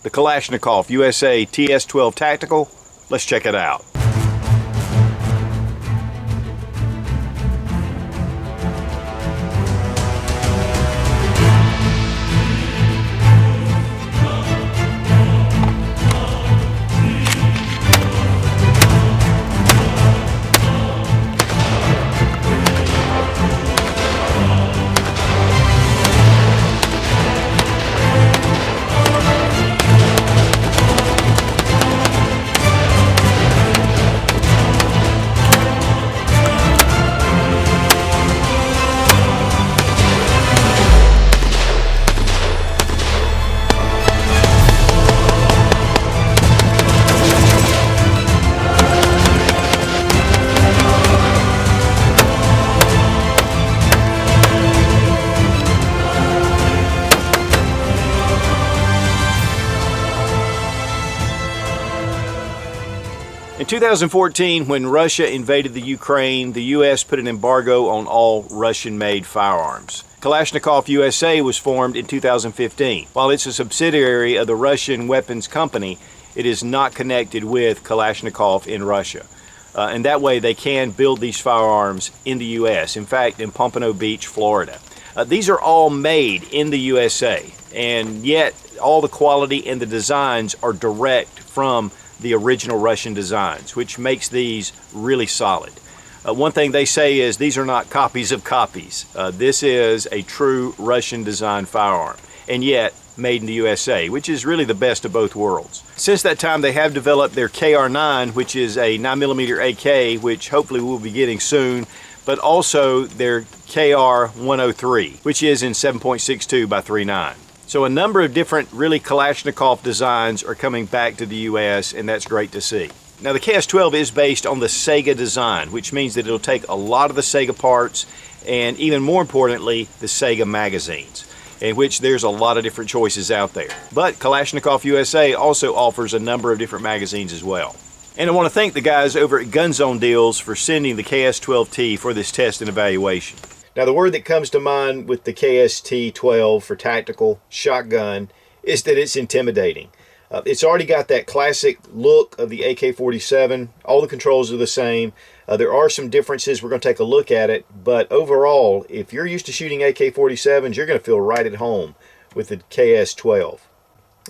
the Kalashnikov USA TS-12 Tactical. Let's check it out. In 2014, when Russia invaded the Ukraine, the U.S. put an embargo on all Russian-made firearms. Kalashnikov USA was formed in 2015. While it's a subsidiary of the Russian weapons company, it is not connected with Kalashnikov in Russia. And that way they can build these firearms in the U.S., in fact, in Pompano Beach, Florida. These are all made in the USA, and yet all the quality and the designs are direct from the original Russian designs, which makes these really solid. One thing they say is these are not copies of copies. This is a true Russian design firearm, and yet made in the USA, which is really the best of both worlds. Since that time, they have developed their KR9, which is a 9mm AK, which hopefully we'll be getting soon, but also their KR103, which is in 7.62 by 3.9. So a number of different really Kalashnikov designs are coming back to the US, and that's great to see. Now the KS-12 is based on the Sega design, which means that it'll take a lot of the Sega parts and even more importantly the Sega magazines, in which there's a lot of different choices out there. But Kalashnikov USA also offers a number of different magazines as well. And I want to thank the guys over at GunZoneDeals for sending the KS-12t for this test and evaluation. Now the word that comes to mind with the KS-12 for tactical shotgun is that it's intimidating. It's already got that classic look of the AK-47. All the controls are the same. There are some differences. We're going to take a look at it. But overall, if you're used to shooting AK-47s, you're going to feel right at home with the KS-12.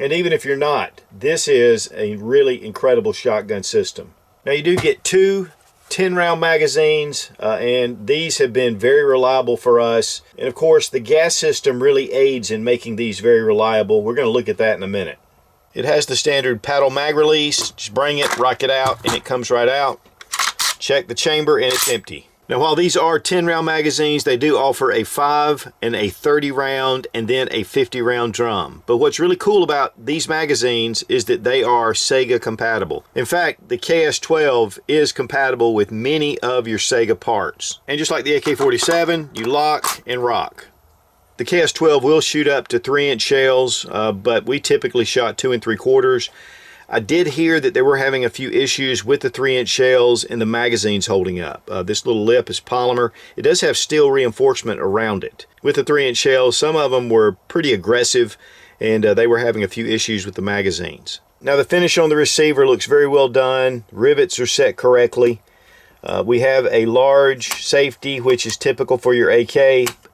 And even if you're not, this is a really incredible shotgun system. Now you do get two 10-round magazines, and these have been very reliable for us. And of course, the gas system really aids in making these very reliable. We're going to look at that in a minute. It has the standard paddle mag release. Just bring it, rock it out, and it comes right out. Check the chamber, and it's empty. Now, while these are 10-round magazines, they do offer a 5 and a 30-round and then a 50-round drum. But what's really cool about these magazines is that they are Sega compatible. In fact, the KS-12 is compatible with many of your Sega parts. And just like the AK-47, you lock and rock. The KS-12 will shoot up to 3-inch shells, but we typically shot 2 3/4. I did hear that they were having a few issues with the 3-inch shells and the magazines holding up. This little lip is polymer. It does have steel reinforcement around it. With the 3-inch shells, some of them were pretty aggressive, and they were having a few issues with the magazines. Now the finish on the receiver looks very well done. Rivets are set correctly. We have a large safety, which is typical for your AK.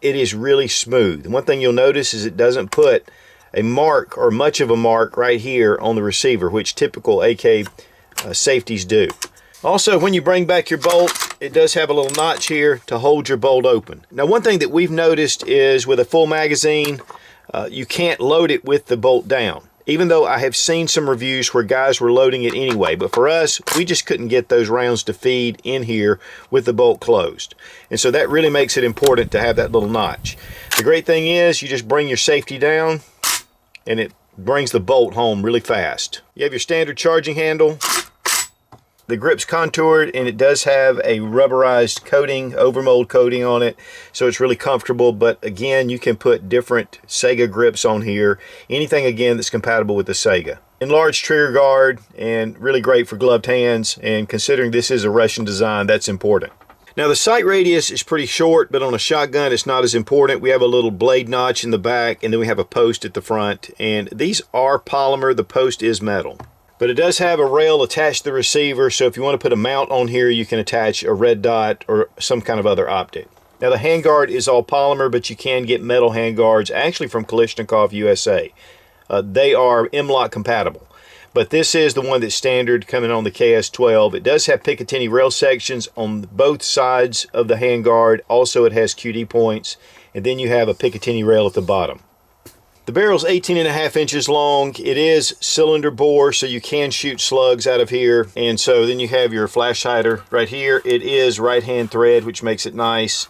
It is really smooth. One thing you'll notice is it doesn't put a mark or much of a mark right here on the receiver, which typical AK safeties do. Also, when you bring back your bolt, it does have a little notch here to hold your bolt open. Now, one thing that we've noticed is with a full magazine, you can't load it with the bolt down. Even though I have seen some reviews where guys were loading it anyway, but for us, we just couldn't get those rounds to feed in here with the bolt closed. And so that really makes it important to have that little notch. The great thing is you just bring your safety down, and it brings the bolt home really fast. You have your standard charging handle. The grip's contoured, and it does have a rubberized coating, overmold coating on it, so it's really comfortable. But again, you can put different Sega grips on here. Anything, again, that's compatible with the Sega. Enlarged trigger guard, and really great for gloved hands, and considering this is a Russian design, that's important. Now the sight radius is pretty short, but on a shotgun it's not as important. We have a little blade notch in the back, and then we have a post at the front, and these are polymer. The post is metal. But it does have a rail attached to the receiver, so if you want to put a mount on here, you can attach a red dot or some kind of other optic. Now the handguard is all polymer, but you can get metal handguards, actually from Kalashnikov USA. They are M-LOK compatible. But this is the one that's standard coming on the KS-12. It does have Picatinny rail sections on both sides of the handguard. Also it has QD points, and then you have a Picatinny rail at the bottom. The barrel's 18.5 inches long. It is cylinder bore, so you can shoot slugs out of here. And so then you have your flash hider right here. It is right-hand thread, which makes it nice.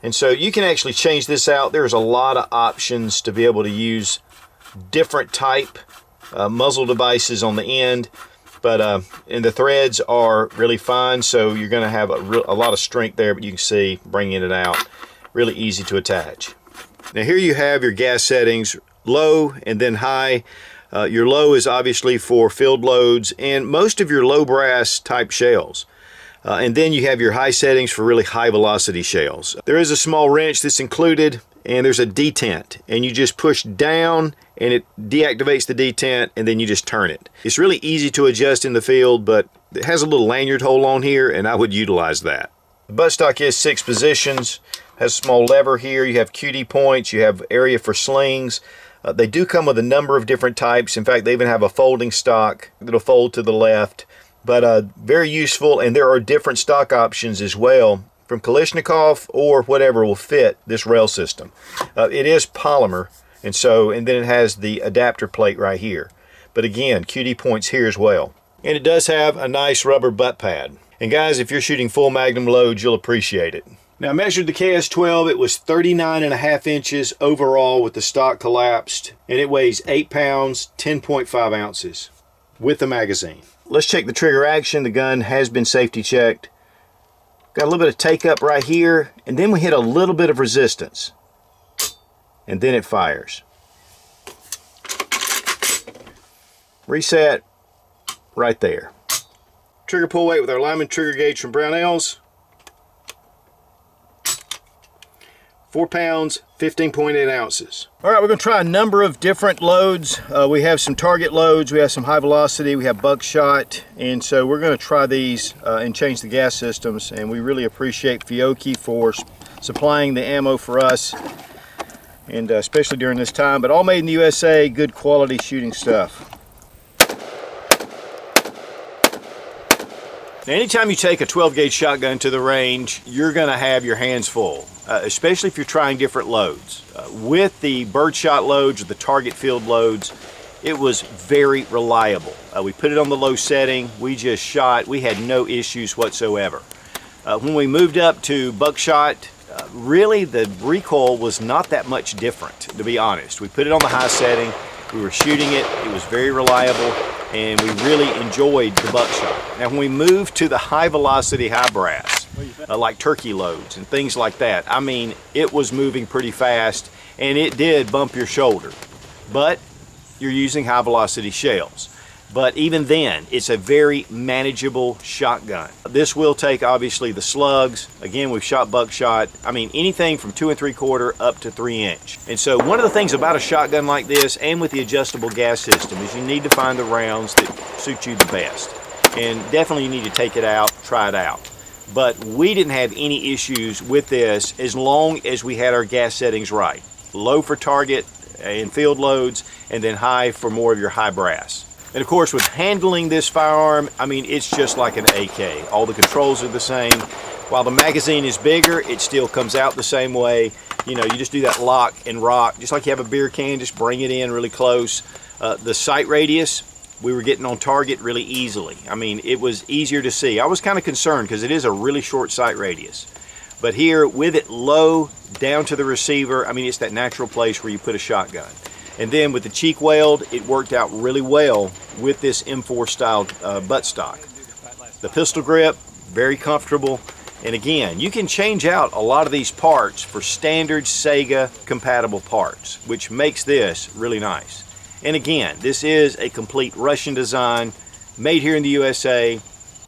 And so you can actually change this out. There's a lot of options to be able to use different type muzzle devices on the end. But and the threads are really fine, so you're going to have a lot of strength there, but you can see bringing it out. Really easy to attach. Now here you have your gas settings, low and then high. Your low is obviously for field loads and most of your low brass type shells. And then you have your high settings for really high velocity shells. There is a small wrench that's included, and there's a detent, and you just push down and it deactivates the detent, and then you just turn it. It's really easy to adjust in the field, but it has a little lanyard hole on here, and I would utilize that. The buttstock is 6 positions. Has a small lever here. You have QD points. You have area for slings. They do come with a number of different types. In fact, they even have a folding stock that'll fold to the left. But very useful, and there are different stock options as well from Kalashnikov or whatever will fit this rail system. It is polymer, and then it has the adapter plate right here. But again, QD points here as well. And it does have a nice rubber butt pad. And guys, if you're shooting full magnum loads, you'll appreciate it. Now I measured the KS-12, it was 39.5 inches overall with the stock collapsed, and it weighs 8 pounds, 10.5 ounces with the magazine. Let's check the trigger action. The gun has been safety checked. Got a little bit of take up right here, and then we hit a little bit of resistance, and then it fires. Reset right there. Trigger pull weight with our Lyman trigger gauge from Brownells. 4 pounds, 15.8 ounces. All right, we're going to try a number of different loads. We have some target loads, we have some high velocity, we have buckshot, and so we're going to try these and change the gas systems. And we really appreciate Fiocchi for supplying the ammo for us, and especially during this time. But all made in the USA, good quality shooting stuff. Now, anytime you take a 12 gauge shotgun to the range, you're going to have your hands full, especially if you're trying different loads. With the birdshot loads or the target field loads, it was very reliable. We put it on the low setting, we just shot, we had no issues whatsoever. When we moved up to buckshot, really the recoil was not that much different, to be honest. We put it on the high setting, we were shooting it, it was very reliable, and we really enjoyed the buckshot. Now when we moved to the high velocity high brass, like turkey loads and things like that, I mean, it was moving pretty fast and it did bump your shoulder, but you're using high velocity shells. But even then, it's a very manageable shotgun. This will take obviously the slugs. Again, we've shot buckshot. I mean, anything from 2 3/4 up to 3 inch. And so one of the things about a shotgun like this and with the adjustable gas system is you need to find the rounds that suit you the best. And definitely you need to take it out, try it out. But we didn't have any issues with this as long as we had our gas settings right. Low for target and field loads, and then high for more of your high brass. And of course, with handling this firearm, I mean, it's just like an AK. All the controls are the same. While the magazine is bigger, it still comes out the same way. You know, you just do that lock and rock, just like you have a beer can, just bring it in really close. The sight radius, we were getting on target really easily. I mean, it was easier to see. I was kind of concerned because it is a really short sight radius. But here, with it low down to the receiver, I mean, it's that natural place where you put a shotgun. And then with the cheek weld, it worked out really well with this M4 style buttstock. The pistol grip, very comfortable. And again, you can change out a lot of these parts for standard Sega compatible parts, which makes this really nice. And again, this is a complete Russian design, made here in the USA,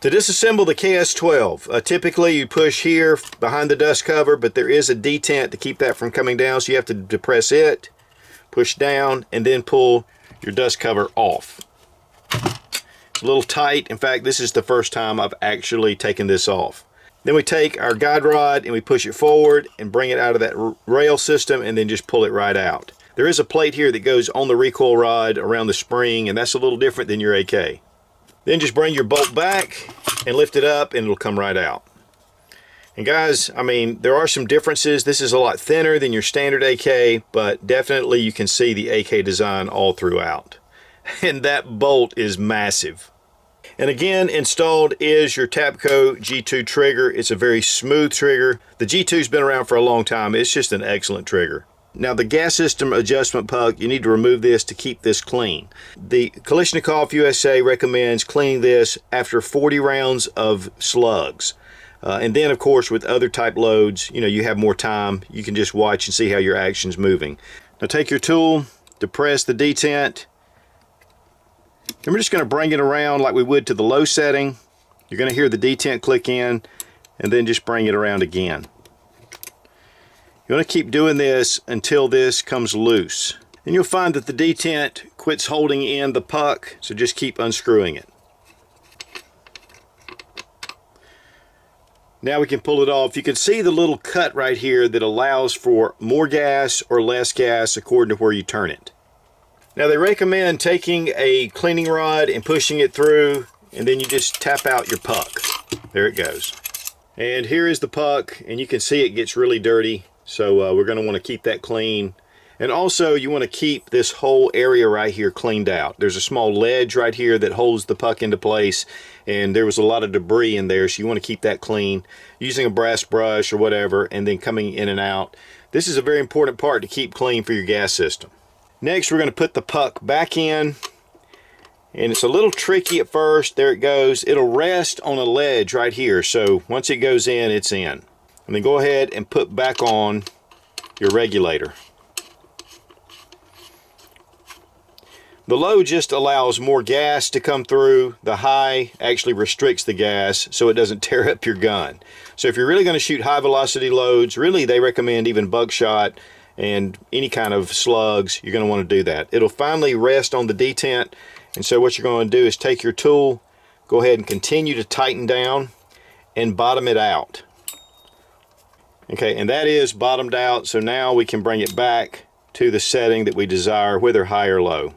To disassemble the KS-12, typically you push here behind the dust cover, but there is a detent to keep that from coming down, so you have to depress it, push down, and then pull your dust cover off. It's a little tight. In fact, this is the first time I've actually taken this off. Then we take our guide rod and we push it forward and bring it out of that rail system and then just pull it right out. There is a plate here that goes on the recoil rod around the spring, and that's a little different than your AK. Then just bring your bolt back and lift it up and it'll come right out. And guys, I mean, there are some differences. This is a lot thinner than your standard AK, but definitely you can see the AK design all throughout. And that bolt is massive. And again, installed is your Tapco G2 trigger. It's a very smooth trigger. The G2's been around for a long time. It's just an excellent trigger. Now the gas system adjustment puck, you need to remove this to keep this clean. The Kalashnikov USA recommends cleaning this after 40 rounds of slugs. And then of course with other type loads, you know, you have more time. You can just watch and see how your action's moving. Now take your tool, depress the detent, and we're just going to bring it around like we would to the low setting. You're going to hear the detent click in, and then just bring it around again. You want to keep doing this until this comes loose. And you'll find that the detent quits holding in the puck, so just keep unscrewing it. Now we can pull it off. You can see the little cut right here that allows for more gas or less gas according to where you turn it. Now they recommend taking a cleaning rod and pushing it through, and then you just tap out your puck. There it goes. And here is the puck, and you can see it gets really dirty. So we're going to want to keep that clean. And also you want to keep this whole area right here cleaned out. There's a small ledge right here that holds the puck into place, and there was a lot of debris in there, so you want to keep that clean using a brass brush or whatever, and then coming in and out. This is a very important part to keep clean for your gas system. Next we're going to put the puck back in, and it's a little tricky at first. There it goes. It'll rest on a ledge right here, so once it goes in, it's in. And then go ahead and put back on your regulator. The low just allows more gas to come through. The high actually restricts the gas so it doesn't tear up your gun. So if you're really going to shoot high velocity loads, really they recommend even buckshot and any kind of slugs, you're going to want to do that. It'll finally rest on the detent, and so what you're going to do is take your tool, go ahead and continue to tighten down and bottom it out. Okay, and that is bottomed out, so now we can bring it back to the setting that we desire, whether high or low.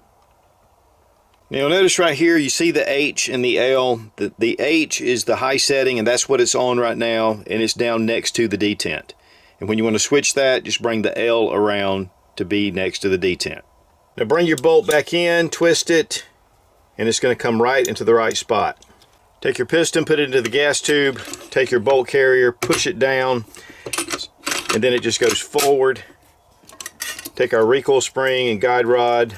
Now you'll notice right here you see the H and the L. The H is the high setting, and that's what it's on right now, and it's down next to the detent. And when you want to switch that, just bring the L around to be next to the detent. Now bring your bolt back in, twist it, and it's going to come right into the right spot. Take your piston, put it into the gas tube, take your bolt carrier, push it down, and then it just goes forward. Take our recoil spring and guide rod,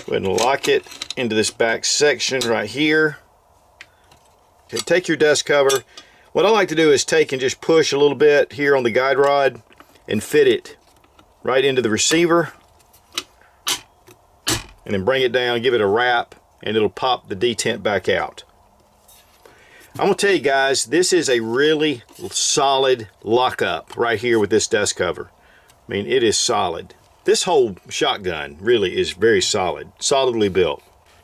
go ahead and lock it into this back section right here. Okay, take your dust cover. What I like to do is take and just push a little bit here on the guide rod and fit it right into the receiver, and then bring it down, give it a wrap, and it'll pop the detent back out. I'm going to tell you guys, this is a really solid lockup right here with this dust cover. I mean, it is solid. This whole shotgun really is very solid, solidly built.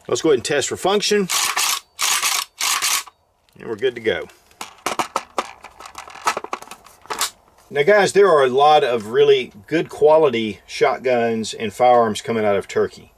Let's go ahead and test for function, and we're good to go. Now guys, there are a lot of really good quality shotguns and firearms coming out of Turkey.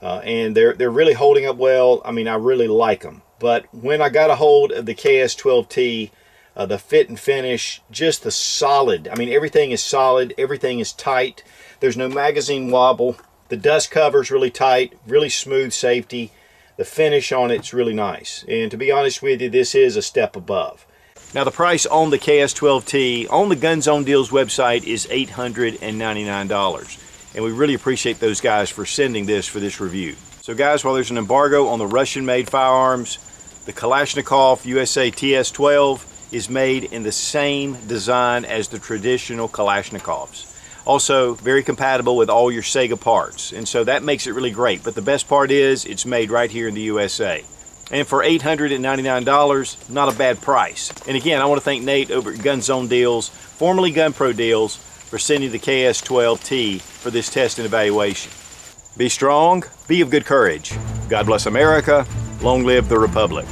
And they're really holding up well. I mean, I really like them. But when I got a hold of the KS-12t, the fit and finish, just the solid. I mean, everything is solid. Everything is tight. There's no magazine wobble. The dust cover's really tight, really smooth safety. The finish on it's really nice. And to be honest with you, this is a step above. Now the price on the KS-12t on the GunZoneDeals website is $899. And we really appreciate those guys for sending this for this review. So guys, while there's an embargo on the Russian-made firearms, the Kalashnikov USA TS-12 is made in the same design as the traditional Kalashnikovs. Also, very compatible with all your Sega parts, and so that makes it really great. But the best part is it's made right here in the USA. And for $899, not a bad price. And again, I want to thank Nate over at GunZoneDeals, formerly GunPro Deals, for sending the KS-12t for this test and evaluation. Be strong, be of good courage. God bless America, long live the Republic.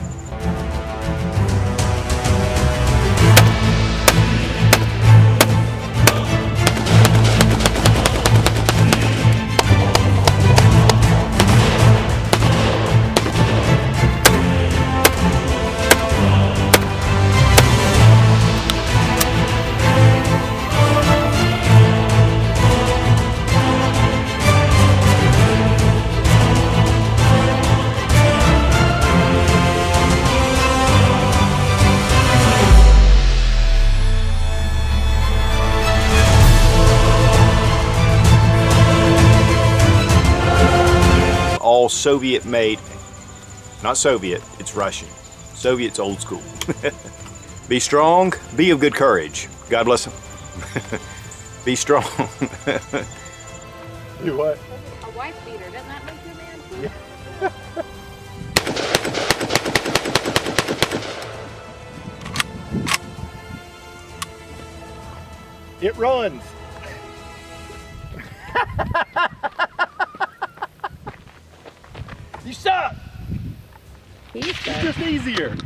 All Soviet made, not Soviet, it's Russian. Soviet's old school. Be strong, be of good courage. God bless them. Be strong. You what? A wife beater, doesn't that make you a man too? Yeah. It runs. You suck. He's It's just easier.